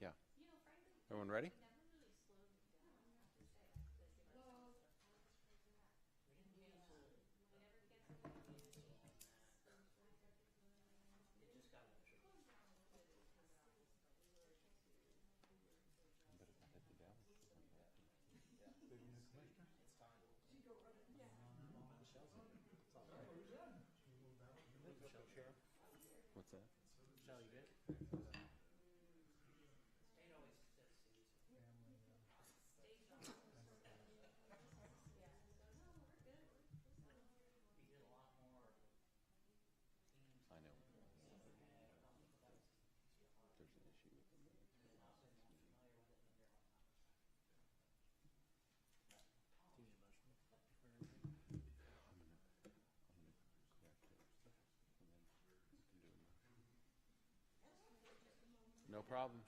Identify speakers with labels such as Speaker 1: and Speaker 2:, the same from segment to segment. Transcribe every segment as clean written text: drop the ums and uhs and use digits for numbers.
Speaker 1: Yeah. Everyone ready? What's that? I know. There's an issue with the minutes. No problem.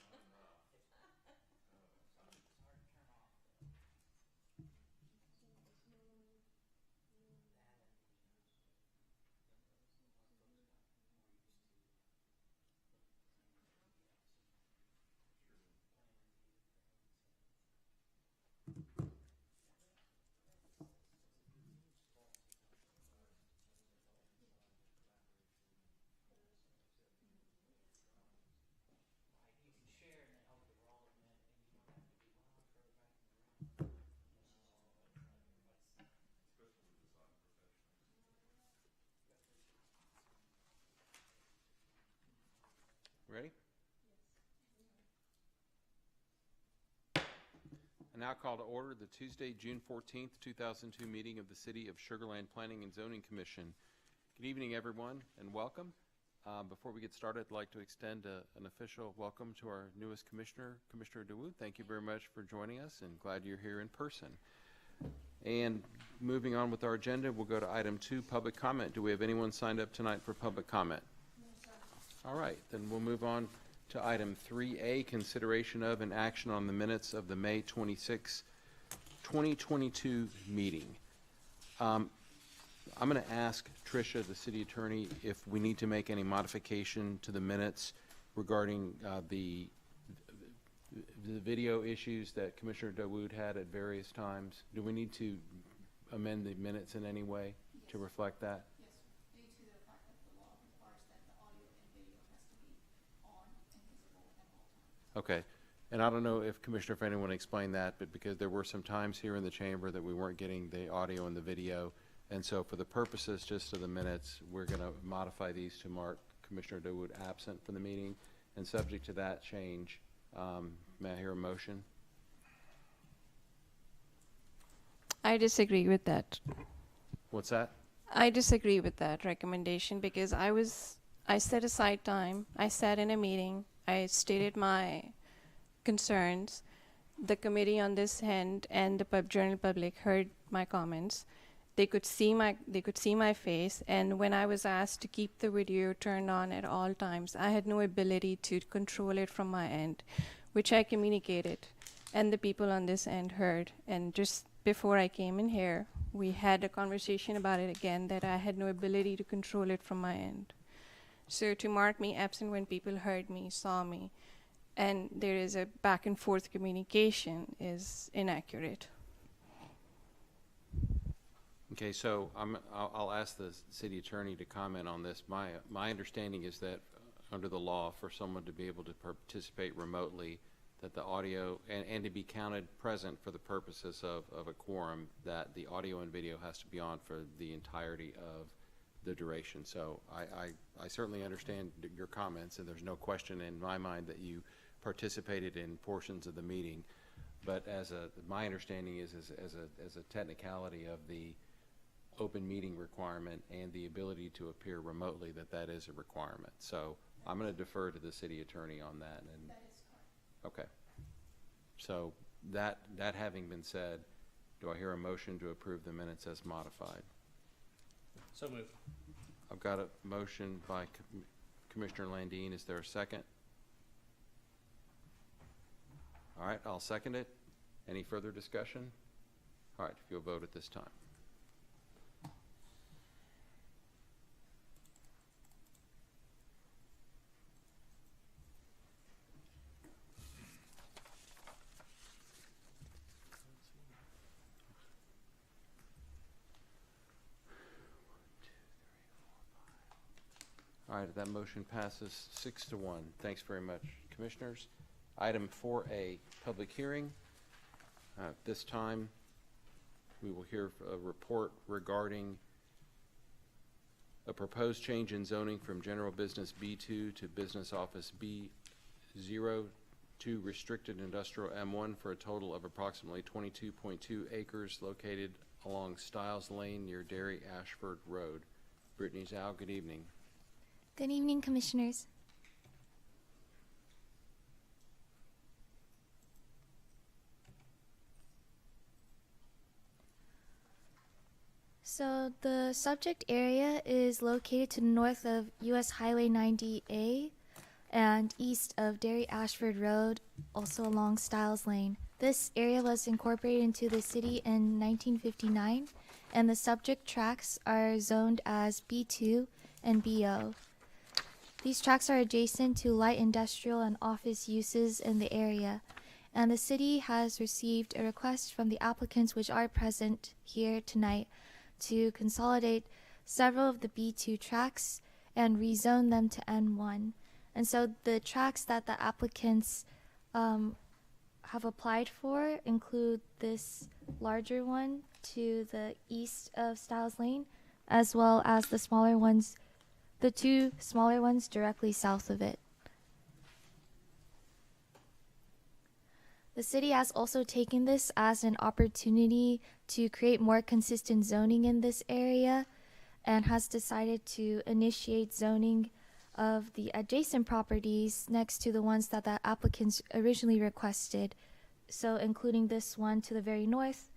Speaker 1: Ready? I now call to order the Tuesday, June 14th, 2002 meeting of the City of Sugar Land Planning and Zoning Commission. Good evening, everyone, and welcome. Before we get started, I'd like to extend an official welcome to our newest commissioner, Commissioner DeWood. Thank you very much for joining us, and glad you're here in person. And moving on with our agenda, we'll go to item 2, public comment. Do we have anyone signed up tonight for public comment? All right, then we'll move on to item 3A, consideration of and action on the minutes of the May 26, 2022 meeting. I'm going to ask Tricia, the city attorney, if we need to make any modification to the minutes regarding the video issues that Commissioner DeWood had at various times. Do we need to amend the minutes in any way to reflect that?
Speaker 2: Yes, due to the fact that the law requires that the audio and video has to be on and visible at all times.
Speaker 1: Okay. And I don't know if Commissioner, if anyone explained that, but because there were some times here in the chamber that we weren't getting the audio and the video. And so for the purposes just of the minutes, we're going to modify these to mark Commissioner DeWood absent from the meeting. And subject to that change, may I hear a motion?
Speaker 2: I disagree with that.
Speaker 1: What's that?
Speaker 2: I disagree with that recommendation because I set aside time. I sat in a meeting. I stated my concerns. The committee on this end and the general public heard my comments. They could see my face, and when I was asked to keep the video turned on at all times, I had no ability to control it from my end, which I communicated, and the people on this end heard. And just before I came in here, we had a conversation about it again, that I had no ability to control it from my end. So to mark me absent when people heard me, saw me, and there is a back and forth communication is inaccurate.
Speaker 1: Okay, so I'll ask the city attorney to comment on this. My understanding is that under the law, for someone to be able to participate remotely, that the audio, and to be counted present for the purposes of a quorum, that the audio and video has to be on for the entirety of the duration. So I certainly understand your comments, and there's no question in my mind that you participated in portions of the meeting. But my understanding is as a technicality of the open meeting requirement and the ability to appear remotely, that is a requirement. So I'm going to defer to the city attorney on that. And
Speaker 2: That is correct.
Speaker 1: okay. So that having been said, do I hear a motion to approve the minutes as modified?
Speaker 3: So moved.
Speaker 1: I've got a motion by Commissioner Landine. Is there a second? All right, I'll second it. Any further discussion? All right, if you'll vote at this time. All right, that motion passes 6-1. Thanks very much, Commissioners. Item 4A, public hearing. This time, we will hear a report regarding a proposed change in zoning from general business B2 to business office B0 to restricted industrial M1 for a total of approximately 22.2 acres located along Stiles Lane near Dairy Ashford Road. Brittany Zhao, good evening.
Speaker 4: Good evening, Commissioners. So the subject area is located to the north of US Highway 90A and east of Dairy Ashford Road, also along Stiles Lane. This area was incorporated into the city in 1959, and the subject tracts are zoned as B2 and BO. These tracts are adjacent to light industrial and office uses in the area, and the city has received a request from the applicants which are present here tonight to consolidate several of the B2 tracts and rezone them to N1. And so the tracts that the applicants have applied for include this larger one to the east of Stiles Lane, as well as the smaller ones, the two smaller ones directly south of it. The city has also taken this as an opportunity to create more consistent zoning in this area and has decided to initiate zoning of the adjacent properties next to the ones that the applicants originally requested. So including this one to the very north,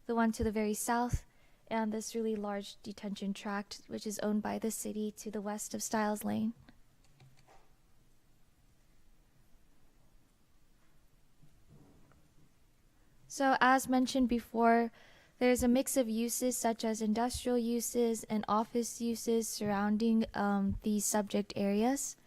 Speaker 4: the one to the very south, and this really large detention tract, which is owned by the city to the west of Stiles Lane. So as mentioned before, there's a mix of uses such as industrial uses and office uses surrounding these subject areas,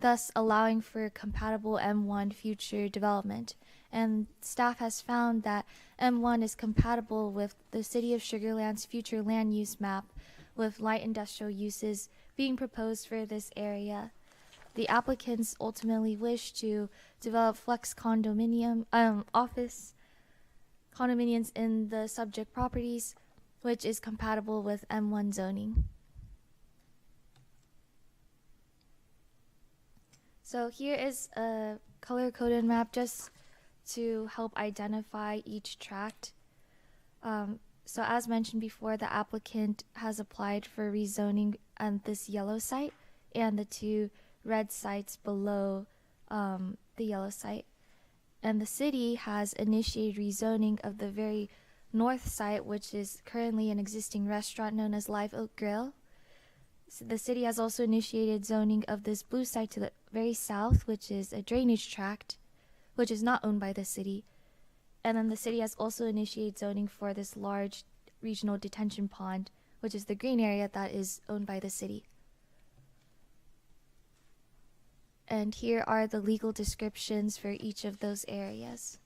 Speaker 4: thus allowing for compatible M1 future development. And staff has found that M1 is compatible with the City of Sugar Land's future land use map, with light industrial uses being proposed for this area. The applicants ultimately wish to develop flex condominium office condominiums in the subject properties, which is compatible with M1 zoning. So here is a color-coded map just to help identify each tract. So as mentioned before, the applicant has applied for rezoning on this yellow site and the two red sites below the yellow site. And the city has initiated rezoning of the very north site, which is currently an existing restaurant known as Live Oak Grill. So the city has also initiated zoning of this blue site to the very south, which is a drainage tract, which is not owned by the city. And then the city has also initiated zoning for this large regional detention pond, which is the green area that is owned by the city. And here are the legal descriptions for each of those areas.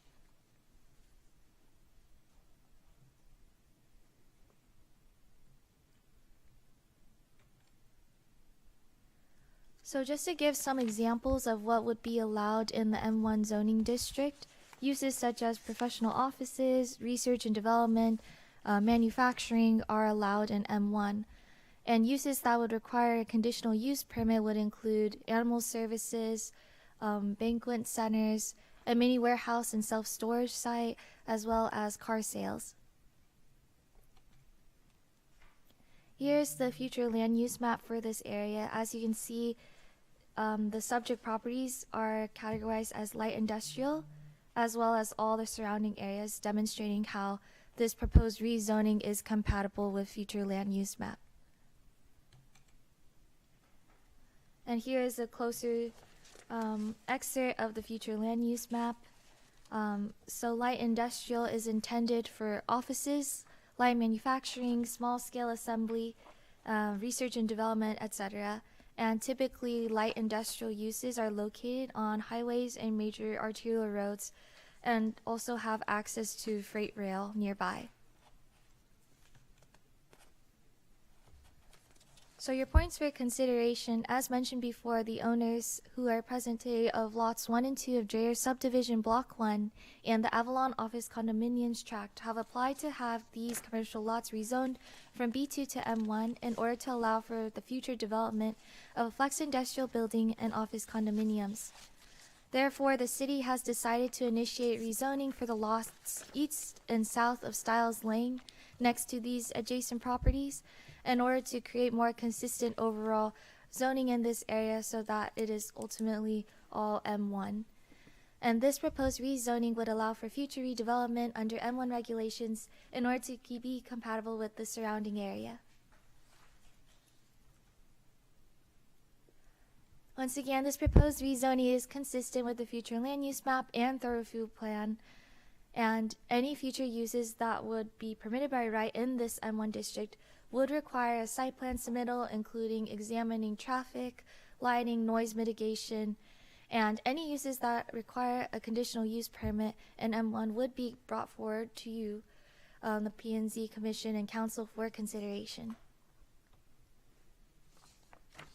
Speaker 4: So just to give some examples of what would be allowed in the M1 zoning district, uses such as professional offices, research and development, manufacturing are allowed in M1. And uses that would require a conditional use permit would include animal services, banquet centers, a mini warehouse and self-storage site, as well as car sales. Here's the future land use map for this area. As you can see, the subject properties are categorized as light industrial, as well as all the surrounding areas, demonstrating how this proposed rezoning is compatible with future land use map. And here is a closer excerpt of the future land use map. So light industrial is intended for offices, light manufacturing, small scale assembly, research and development, etc. And typically light industrial uses are located on highways and major arterial roads and also have access to freight rail nearby. So your points for consideration, as mentioned before, the owners who are present today of lots 1 and 2 of Dreyer Subdivision Block 1 and the Avalon Office Condominiums Tract have applied to have these commercial lots rezoned from B2 to M1 in order to allow for the future development of a flex industrial building and office condominiums. Therefore, the city has decided to initiate rezoning for the lots east and south of Stiles Lane next to these adjacent properties in order to create more consistent overall zoning in this area so that it is ultimately all M1. And this proposed rezoning would allow for future redevelopment under M1 regulations in order to be compatible with the surrounding area. Once again, this proposed rezoning is consistent with the future land use map and thoroughfare plan, and any future uses that would be permitted by right in this M1 district would require a site plan submittal, including examining traffic, lighting, noise mitigation, and any uses that require a conditional use permit in M1 would be brought forward to you, the P&Z Commission and Council for consideration.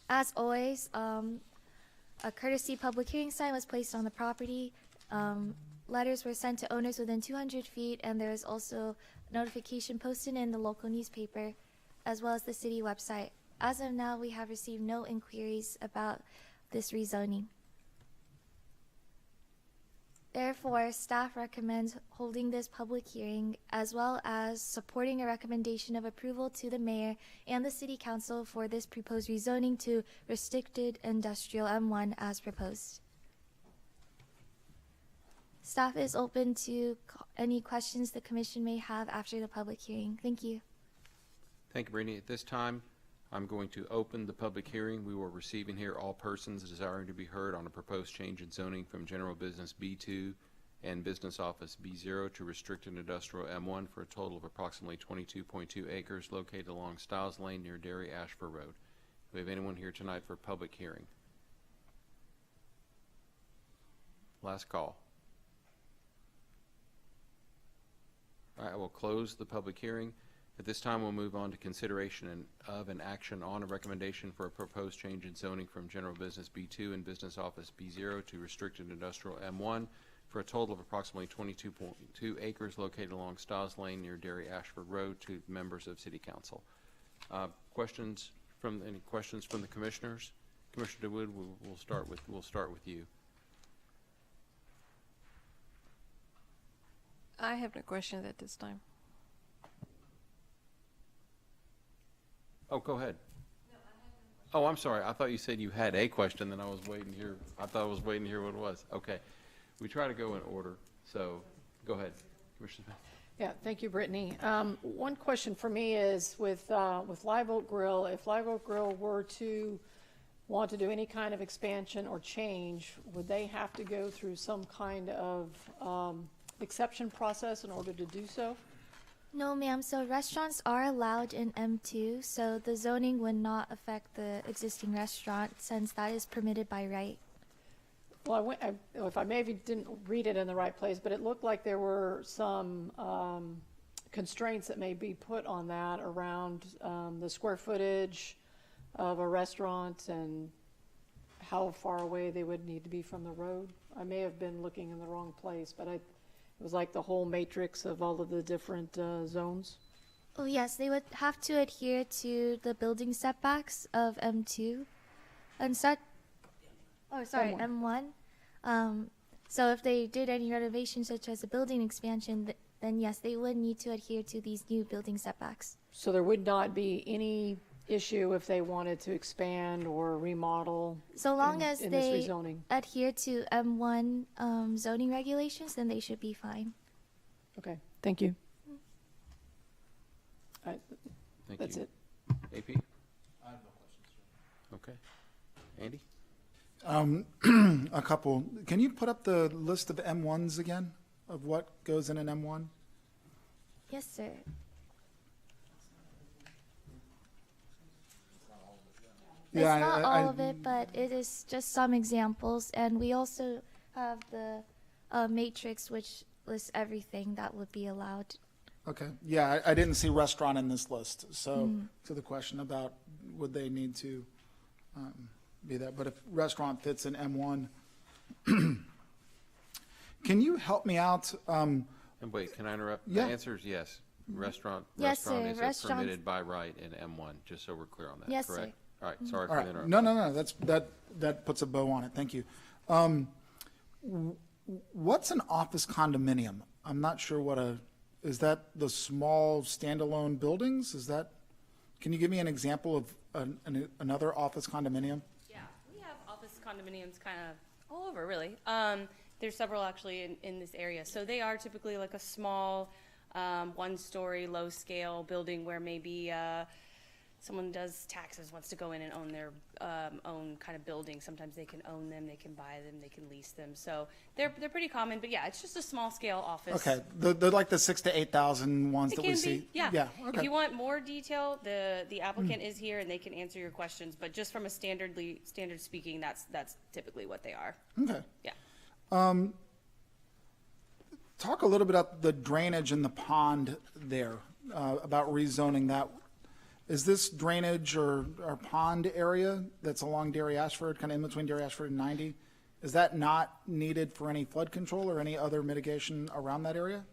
Speaker 4: As always, a courtesy public hearing sign was placed on the property. Letters were sent to owners within 200 feet, and there is also notification posted in the local newspaper, as well as the city website. As of now, we have received no inquiries about this rezoning. Therefore, staff recommends holding this public hearing, as well as supporting a recommendation of approval to the mayor and the city council for this proposed rezoning to restricted industrial M1 as proposed. Staff is open to any questions the commission may have after the public hearing. Thank you.
Speaker 1: Thank you, Brittany. At this time, I'm going to open the public hearing. We will receive and hear all persons desiring to be heard on a proposed change in zoning from general business B2 and business office B0 to restricted industrial M1 for a total of approximately 22.2 acres located along Stiles Lane near Derry Ashford Road. Do we have anyone here tonight for public hearing? Last call. All right, I will close the public hearing. At this time, we'll move on to consideration of an action on a recommendation for a proposed change in zoning from general business B2 and business office B0 to restricted industrial M1 for a total of approximately 22.2 acres located along Stiles Lane near Derry Ashford Road to members of City Council. Any questions from the commissioners? Commissioner DeWood, we'll start with you.
Speaker 2: I have no questions at this time.
Speaker 1: Oh, go ahead. Oh, I'm sorry. I thought you said you had a question, then I was waiting here. I thought I was waiting to hear what it was. Okay. We try to go in order, so go ahead, Commissioner Smith.
Speaker 5: Yeah, thank you, Brittany. One question for me is with Live Oak Grill, if Live Oak Grill were to want to do any kind of expansion or change, would they have to go through some kind of exception process in order to do so?
Speaker 4: No, ma'am. So restaurants are allowed in M2, so the zoning would not affect the existing restaurant since that is permitted by right.
Speaker 5: Well, if I maybe didn't read it in the right place, but it looked like there were some constraints that may be put on that around the square footage of a restaurant and how far away they would need to be from the road. I may have been looking in the wrong place, but it was like the whole matrix of all of the different zones.
Speaker 4: Oh, yes, they would have to adhere to the building setbacks of M2 and such. Oh, sorry, M1. So if they did any renovations such as a building expansion, then yes, they would need to adhere to these new building setbacks.
Speaker 5: So there would not be any issue if they wanted to expand or remodel.
Speaker 4: So long as
Speaker 5: in
Speaker 4: they
Speaker 5: this rezoning.
Speaker 4: adhere to M1 zoning regulations, then they should be fine.
Speaker 5: Okay, thank you.
Speaker 1: Thank
Speaker 5: That's
Speaker 1: you.
Speaker 5: it.
Speaker 1: AP?
Speaker 3: I have no questions, sir.
Speaker 1: Okay. Andy?
Speaker 6: A couple. Can you put up the list of M1s again? of what goes in an M1?
Speaker 4: Yes, sir. It's not all of it, but it is just some examples. And we also have the matrix, which lists everything that would be allowed.
Speaker 6: Okay, yeah, I didn't see restaurant in this list, so to the question about would they need to be that, but if restaurant fits in M1, can you help me out?
Speaker 1: And wait, can I interrupt?
Speaker 6: Yeah.
Speaker 1: The answer is yes. Restaurant
Speaker 4: Yes,
Speaker 1: restaurant
Speaker 4: sir.
Speaker 1: is
Speaker 4: Restaurants-
Speaker 1: permitted by right in M1, just so we're clear on that,
Speaker 4: Yes, sir.
Speaker 1: correct? All right, sorry
Speaker 6: All
Speaker 1: for
Speaker 6: right,
Speaker 1: the interruption.
Speaker 6: no, that puts a bow on it, thank you. What's an office condominium? I'm not sure is that the small standalone buildings? Can you give me an example of another office condominium?
Speaker 7: Yeah, we have office condominiums kind of all over, really. There's several actually in this area. So they are typically like a small, one-story, low-scale building where maybe someone does taxes, wants to go in and own their own kind of building. Sometimes they can own them, they can buy them, they can lease them. So they're pretty common, but yeah, it's just a small-scale office.
Speaker 6: Okay, they're like the 6,000 to 8,000 ones
Speaker 7: It
Speaker 6: that we
Speaker 7: can
Speaker 6: see?
Speaker 7: be, yeah.
Speaker 6: Yeah,
Speaker 7: If
Speaker 6: okay.
Speaker 7: you want more detail, the applicant is here and they can answer your questions, but just from a standard speaking, that's typically what they are.
Speaker 6: Okay.
Speaker 7: Yeah.
Speaker 6: Talk a little bit about the drainage in the pond there, about rezoning that. Is this drainage or pond area that's along Dairy Ashford, kind of in between Dairy Ashford and 90, is that not needed for any flood control or any other mitigation around that area?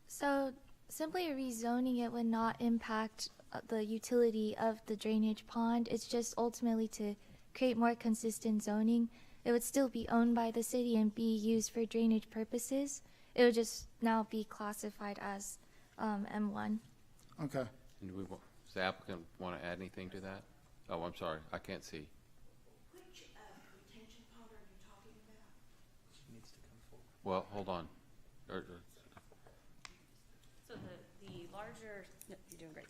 Speaker 4: So simply rezoning it would not impact the utility of the drainage pond. It's just ultimately to create more consistent zoning. It would still be owned by the city and be used for drainage purposes. It would just now be classified as M1.
Speaker 6: Okay.
Speaker 1: And does the applicant want to add anything to that? Oh, I'm sorry, I can't see.
Speaker 8: Which retention pond are you talking about?
Speaker 3: Needs to come forward.
Speaker 1: Well, hold on.
Speaker 7: So the larger, no, you're doing great.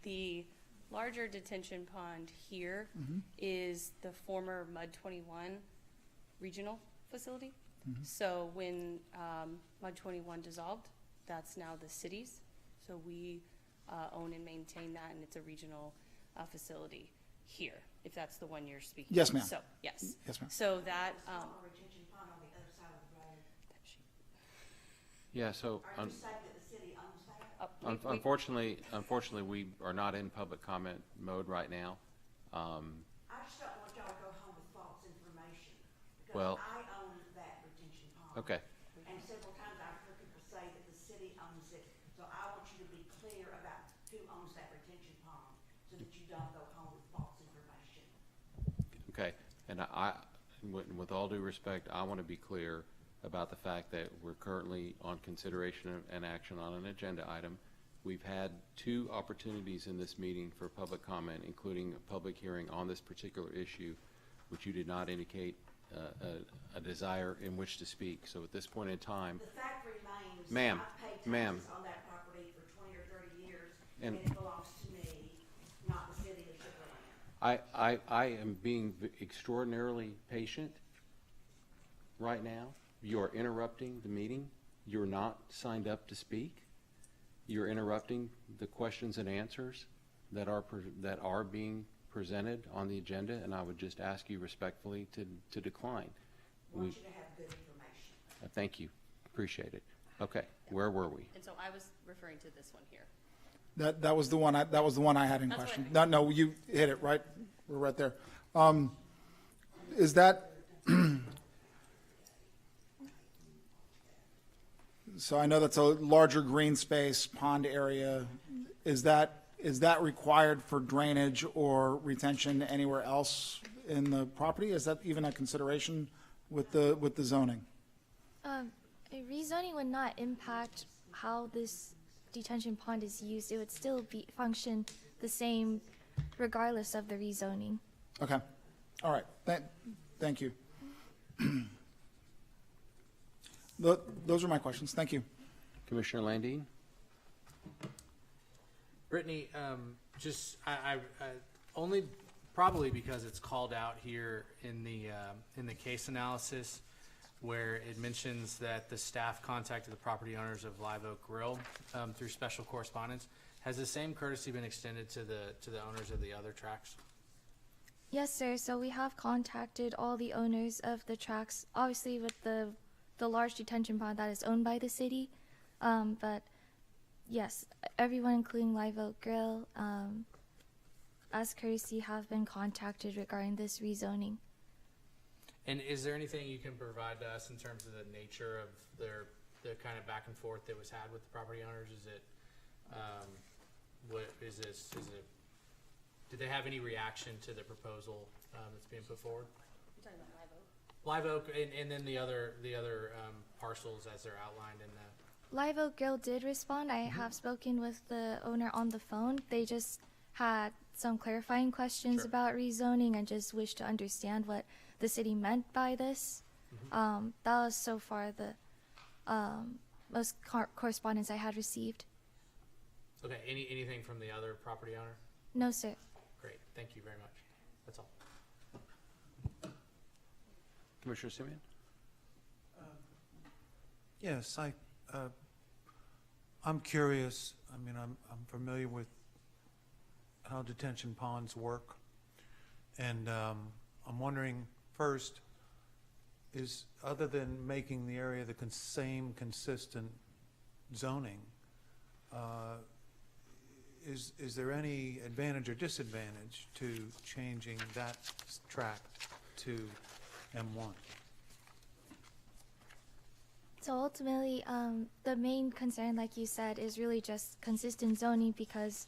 Speaker 7: The larger detention pond here is the former Mud 21 regional facility. So when Mud 21 dissolved, that's now the city's. So we own and maintain that, and it's a regional facility here, if that's the one you're speaking.
Speaker 6: Yes, ma'am.
Speaker 7: So, yes.
Speaker 6: Yes, ma'am.
Speaker 7: So that,
Speaker 8: Small retention pond on the other side of the road.
Speaker 1: Yeah, so
Speaker 8: Are you saying that the city owns that?
Speaker 1: unfortunately, we are not in public comment mode right now.
Speaker 8: I just don't want y'all to go home with false information.
Speaker 1: Well-
Speaker 8: Because I own that retention pond.
Speaker 1: Okay,
Speaker 8: And several times I've heard people say that the city owns it. So I want you to be clear about who owns that retention pond so that you don't go home with false information.
Speaker 1: okay. And with all due respect, I want to be clear about the fact that we're currently on consideration and action on an agenda item. We've had 2 opportunities in this meeting for public comment, including a public hearing on this particular issue, which you did not indicate a desire in which to speak. So at this point in time,
Speaker 8: The fact remains,
Speaker 1: Ma'am,
Speaker 8: I've paid
Speaker 1: ma'am.
Speaker 8: taxes on that property for 20 or 30 years,
Speaker 1: And-
Speaker 8: and it belongs to me, not the city of Sugar Land.
Speaker 1: I am being extraordinarily patient right now. You are interrupting the meeting. You're not signed up to speak. You're interrupting the questions and answers that are being presented on the agenda, and I would just ask you respectfully to decline.
Speaker 8: I want you to have good information.
Speaker 1: Thank you. Appreciate it. Okay, where were we?
Speaker 7: and so I was referring to this one here.
Speaker 6: That was the one I had in
Speaker 7: That's what I
Speaker 6: question.
Speaker 7: think.
Speaker 6: No, you hit it right. We're right there. Is that so? I know that's a larger green space pond area. Is that required for drainage or retention anywhere else in the property? Is that even a consideration with the zoning?
Speaker 4: A rezoning would not impact how this detention pond is used. It would still function the same regardless of the rezoning.
Speaker 6: Okay. All right. Thank you. Those are my questions. Thank you.
Speaker 1: Commissioner Landine?
Speaker 3: Brittany, I only probably because it's called out here in the case analysis. where it mentions that the staff contacted the property owners of Live Oak Grill through special correspondence. Has the same courtesy been extended to the owners of the other tracks?
Speaker 4: Yes, sir. So we have contacted all the owners of the tracks, obviously with the large detention pond that is owned by the city. But yes, everyone, including Live Oak Grill, as courtesy, have been contacted regarding this rezoning.
Speaker 3: And is there anything you can provide to us in terms of the nature of the kind of back and forth that was had with the property owners? Is it, did they have any reaction to the proposal that's being put forward?
Speaker 7: You're talking about Live Oak?
Speaker 3: Live Oak and then the other parcels as they're outlined in the.
Speaker 4: Live Oak Grill did respond. I have spoken with the owner on the phone. They just had some clarifying questions
Speaker 3: Sure.
Speaker 4: about rezoning and just wished to understand what the city meant by this. That was so far the most correspondence I had received.
Speaker 3: Okay, anything from the other property owner?
Speaker 4: No, sir.
Speaker 3: Great, thank you very much. That's all.
Speaker 1: Commissioner Simeon?
Speaker 9: Yes, I'm curious. I mean, I'm familiar with how detention ponds work, and I'm wondering first, is other than making the area the same consistent zoning, is there any advantage or disadvantage to changing that tract to M1?
Speaker 4: So ultimately, the main concern, like you said, is really just consistent zoning because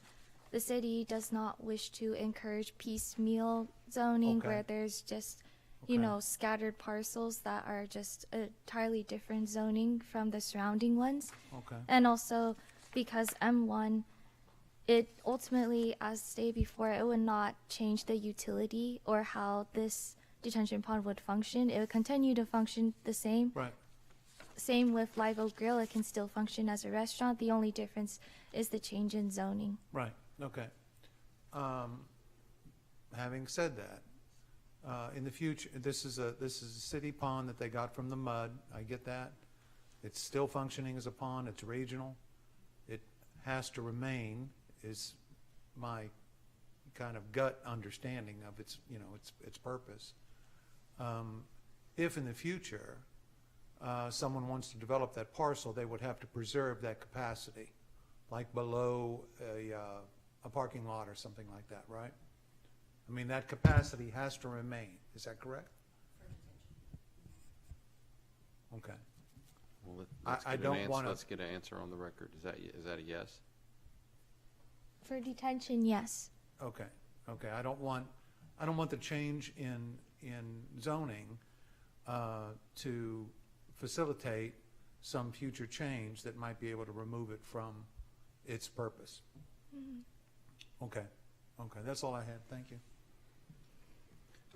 Speaker 4: the city does not wish to encourage piecemeal zoning
Speaker 9: Okay.
Speaker 4: where there's just,
Speaker 9: Okay.
Speaker 4: scattered parcels that are just entirely different zoning from the surrounding ones.
Speaker 9: Okay.
Speaker 4: And also because M1, it ultimately, as stated before, it would not change the utility or how this detention pond would function. It would continue to function the same.
Speaker 9: Right.
Speaker 4: Same with Live Oak Grill, it can still function as a restaurant. The only difference is the change in zoning.
Speaker 9: Right, okay. Having said that, in the future, this is a city pond that they got from the mud, I get that. It's still functioning as a pond, it's regional. It has to remain, is my kind of gut understanding of its purpose. If in the future, someone wants to develop that parcel, they would have to preserve that capacity, like below a parking lot or something like that, right? I mean, that capacity has to remain. Is that correct? Okay.
Speaker 1: Well,
Speaker 9: I don't wanna-
Speaker 1: let's get an answer on the record. Is that a yes?
Speaker 4: For detention, yes.
Speaker 9: Okay. Okay. I don't want the change in zoning to facilitate some future change that might be able to remove it from its purpose. Okay. Okay. That's all I had. Thank you.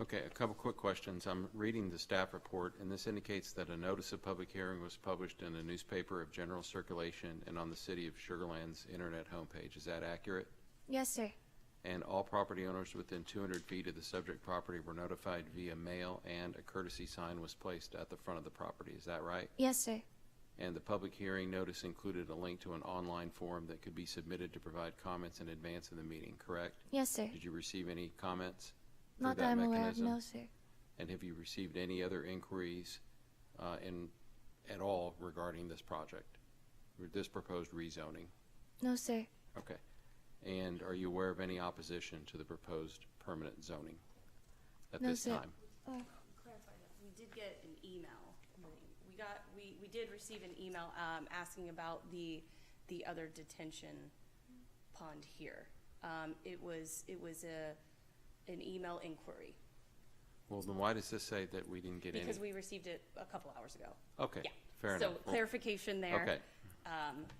Speaker 1: Okay, a couple quick questions. I'm reading the staff report, and this indicates that a notice of public hearing was published in a newspaper of general circulation and on the City of Sugar Land's internet homepage. Is that accurate?
Speaker 4: Yes, sir.
Speaker 1: And all property owners within 200 feet of the subject property were notified via mail, and a courtesy sign was placed at the front of the property. Is that right?
Speaker 4: Yes, sir.
Speaker 1: And the public hearing notice included a link to an online form that could be submitted to provide comments in advance of the meeting, correct?
Speaker 4: Yes, sir.
Speaker 1: Did you receive any comments through
Speaker 4: Not that I'm aware of,
Speaker 1: mechanism?
Speaker 4: no, sir.
Speaker 1: And have you received any other inquiries at all regarding this project, or this proposed rezoning?
Speaker 4: No, sir.
Speaker 1: Okay. And are you aware of any opposition to the proposed permanent zoning at
Speaker 4: No,
Speaker 1: this
Speaker 4: sir.
Speaker 1: time?
Speaker 7: Clarify that. We did get an email. We did receive an email asking about the other detention pond here. It was an email inquiry
Speaker 1: Well, then why does this say that we didn't get any?
Speaker 7: because we received it a couple hours ago.
Speaker 1: Okay,
Speaker 7: Yeah.
Speaker 1: fair
Speaker 7: So
Speaker 1: enough. Well,
Speaker 7: clarification there.
Speaker 1: Okay,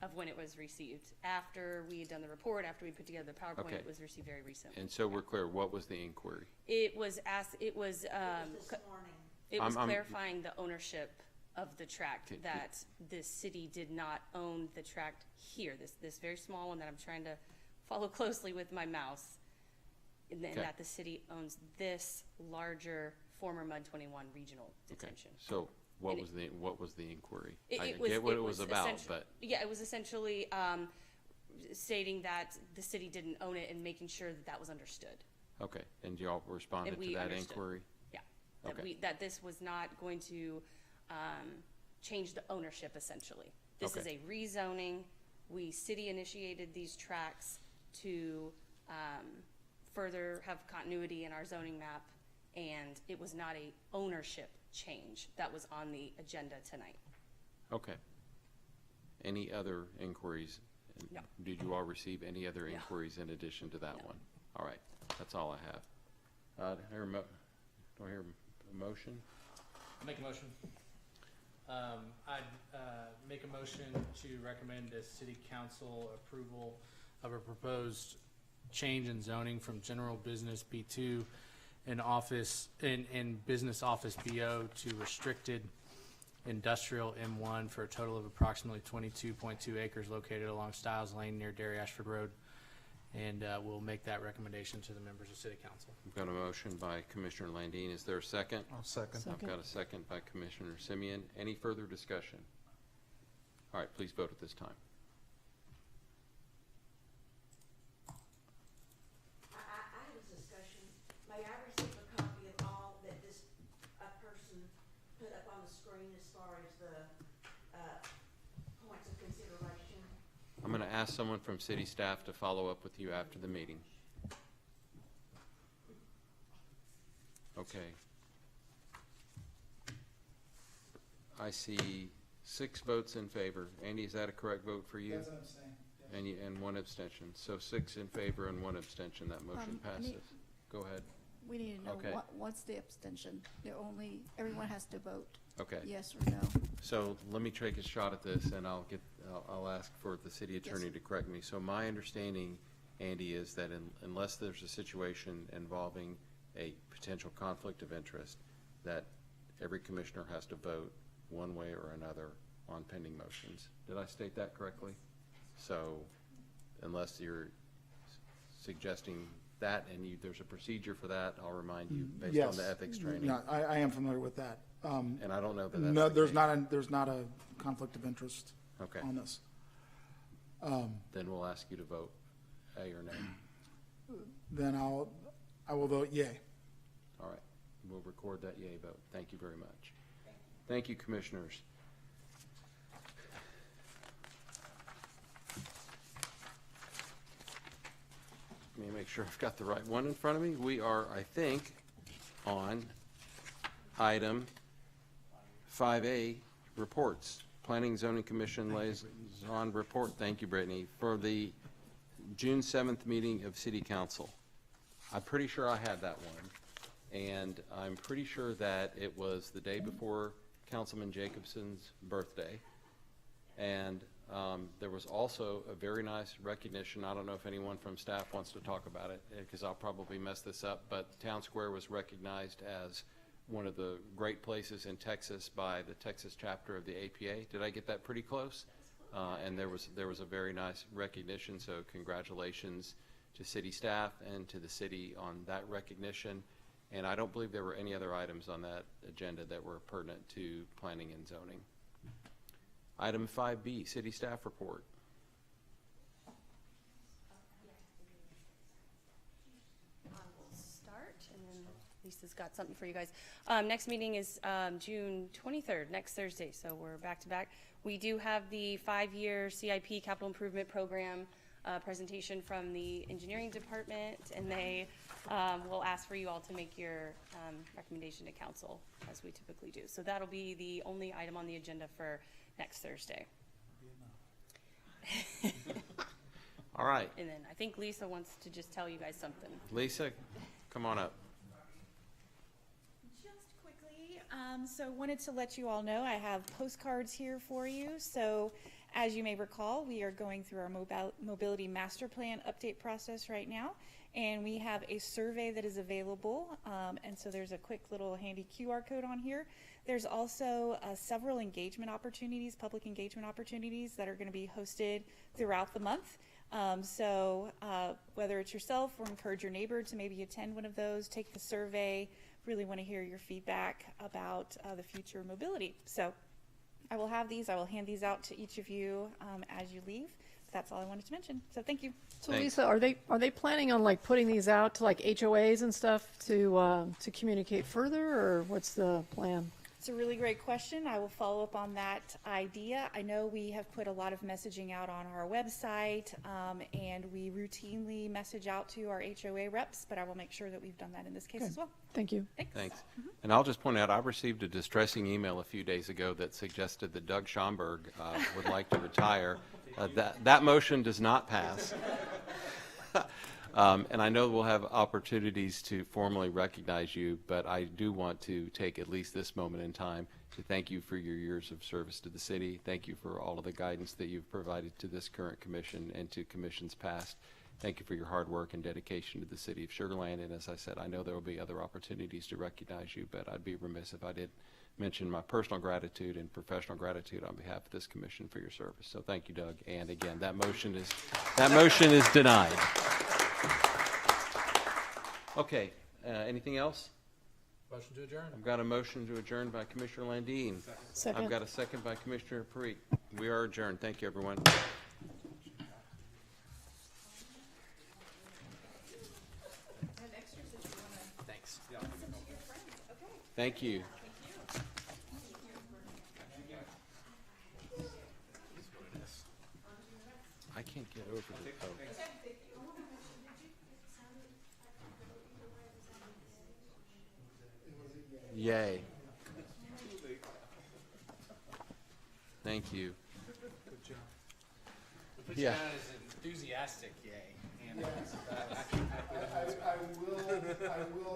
Speaker 7: Of when it was received. After we had done the report, after we put together the PowerPoint,
Speaker 1: Okay.
Speaker 7: it was received very recently.
Speaker 1: and so we're clear, what was the inquiry?
Speaker 7: It was asked, it was
Speaker 8: This morning.
Speaker 1: I'm-
Speaker 7: clarifying the ownership of the tract,
Speaker 1: Okay.
Speaker 7: that the city did not own the tract here, this very small one that I'm trying to follow closely with my mouse. And then
Speaker 1: Okay.
Speaker 7: that the city owns this larger former Mud 21 regional
Speaker 1: Okay,
Speaker 7: detention.
Speaker 1: so What
Speaker 7: And
Speaker 1: was the inquiry?
Speaker 7: It-
Speaker 1: I
Speaker 7: it was-
Speaker 1: get what
Speaker 7: it
Speaker 1: it was
Speaker 7: was
Speaker 1: about,
Speaker 7: essential-
Speaker 1: but,
Speaker 7: Yeah, it was essentially stating that the city didn't own it and making sure that that was understood.
Speaker 1: okay, and y'all responded
Speaker 7: And
Speaker 1: to
Speaker 7: we
Speaker 1: that
Speaker 7: understood.
Speaker 1: inquiry?
Speaker 7: Yeah, that
Speaker 1: Okay.
Speaker 7: that this was not going to change the ownership essentially. This is
Speaker 1: Okay.
Speaker 7: a rezoning. We city initiated these tracks to further have continuity in our zoning map, and it was not a ownership change that was on the agenda tonight.
Speaker 1: Okay. Any other inquiries?
Speaker 7: No.
Speaker 1: Did you all receive any other
Speaker 7: No.
Speaker 1: inquiries in addition to that
Speaker 7: No.
Speaker 1: one? All right, that's all I have. Do I hear a motion?
Speaker 3: Make a motion. I'd make a motion to recommend a city council approval of a proposed change in zoning from general business B2 and office, and business office BO to restricted industrial M1 for a total of approximately 22.2 acres located along Stiles Lane near Dairy Ashford Road. And we'll make that recommendation to the members of city council.
Speaker 1: We've got a motion by Commissioner Landine. Is there a second?
Speaker 9: I'll second.
Speaker 1: I've got a second by Commissioner Simeon. Any further discussion? All right, please vote at this time.
Speaker 8: I have a discussion. May I receive a copy of all that this, person put up on the screen as far as the, points of consideration?
Speaker 1: I'm going to ask someone from city staff to follow up with you after the meeting. Okay. I see 6 votes in favor. Andy, is that a correct vote for you?
Speaker 6: That's what I'm saying.
Speaker 1: And and 1 abstention. So 6 in favor and 1 abstention. That motion
Speaker 10: I need-
Speaker 1: passes. Go ahead.
Speaker 10: We need to know
Speaker 1: Okay.
Speaker 10: what's the abstention? Everyone has to vote,
Speaker 1: Okay.
Speaker 10: yes or no.
Speaker 1: So let me take a shot at this, and I'll ask for the city attorney to correct me. So my understanding, Andy, is that unless there's a situation involving a potential conflict of interest, that every commissioner has to vote one way or another on pending motions. Did I state that correctly? So unless you're suggesting that, and there's a procedure for that, I'll remind you based on
Speaker 6: Yes.
Speaker 1: the ethics training.
Speaker 6: No, I am familiar with that.
Speaker 1: And I don't know that
Speaker 6: No,
Speaker 1: that's the case.
Speaker 6: there's not a conflict of interest
Speaker 1: Okay.
Speaker 6: on this.
Speaker 1: Then we'll ask you to vote A or nay.
Speaker 6: Then I will vote yay.
Speaker 1: All right, we'll record that yay vote. Thank you very much. Thank you, commissioners. Let me make sure I've got the right one in front of me. We are, I think, on item 5A, reports. Planning Zoning Commission liaison report. Thank you, Brittany, for the June 7th meeting of City Council. I'm pretty sure I had that one, and I'm pretty sure that it was the day before Councilman Jacobson's birthday. And there was also a very nice recognition. I don't know if anyone from staff wants to talk about it, because I'll probably mess this up, but Town Square was recognized as one of the great places in Texas by the Texas chapter of the APA. Did I get that pretty close? And there was a very nice recognition, so congratulations to city staff and to the city on that recognition. And I don't believe there were any other items on that agenda that were pertinent to planning and zoning. Item 5B, city staff report.
Speaker 7: We'll start, and then Lisa's got something for you guys. Next meeting is June 23rd, next Thursday, so we're back to back. We do have the 5-year CIP Capital Improvement Program presentation from the engineering department, and they will ask for you all to make your recommendation to council, as we typically do. So that'll be the only item on the agenda for next Thursday.
Speaker 1: All right,
Speaker 7: And then I think Lisa wants to just tell you guys something.
Speaker 1: Lisa, come on up.
Speaker 11: Just quickly, so wanted to let you all know I have postcards here for you. So as you may recall, we are going through our mobility master plan update process right now, and we have a survey that is available. And so there's a quick little handy QR code on here. There's also several engagement opportunities, public engagement opportunities that are going to be hosted throughout the month. So whether it's yourself or encourage your neighbor to maybe attend one of those, take the survey, really want to hear your feedback about the future of mobility. So I will have these. I will hand these out to each of you as you leave. That's all I wanted to mention. So thank you.
Speaker 5: So
Speaker 1: Thanks.
Speaker 5: Lisa, are they planning on like putting these out to like HOAs and stuff to communicate further, or what's the plan?
Speaker 11: It's a really great question. I will follow up on that idea. I know we have put a lot of messaging out on our website, and we routinely message out to our HOA reps, but I will make sure that we've done that in this case as well.
Speaker 5: Thank you.
Speaker 1: Thanks. And I'll just point out, I received a distressing email a few days ago that suggested that Doug Schomburg would like to retire. That motion does not pass. And I know we'll have opportunities to formally recognize you, but I do want to take at least this moment in time to thank you for your years of service to the city. Thank you for all of the guidance that you've provided to this current commission and to commissions past. Thank you for your hard work and dedication to the city of Sugar Land. And as I said, I know there will be other opportunities to recognize you, but I'd be remiss if I did mention my personal gratitude and professional gratitude on behalf of this commission for your service. So thank you, Doug. And again, that motion is denied. Okay, anything else?
Speaker 3: Motion to adjourn.
Speaker 1: I've got a motion to adjourn by Commissioner Landine.
Speaker 5: Second.
Speaker 1: I've got a second by Commissioner Parikh. We are adjourned. Thank you, everyone.
Speaker 3: Thanks.
Speaker 1: Thank you. I can't get over the oh. Yay. Thank you.
Speaker 3: We put you
Speaker 1: Yeah.
Speaker 3: down as an enthusiastic yay. And,
Speaker 6: I will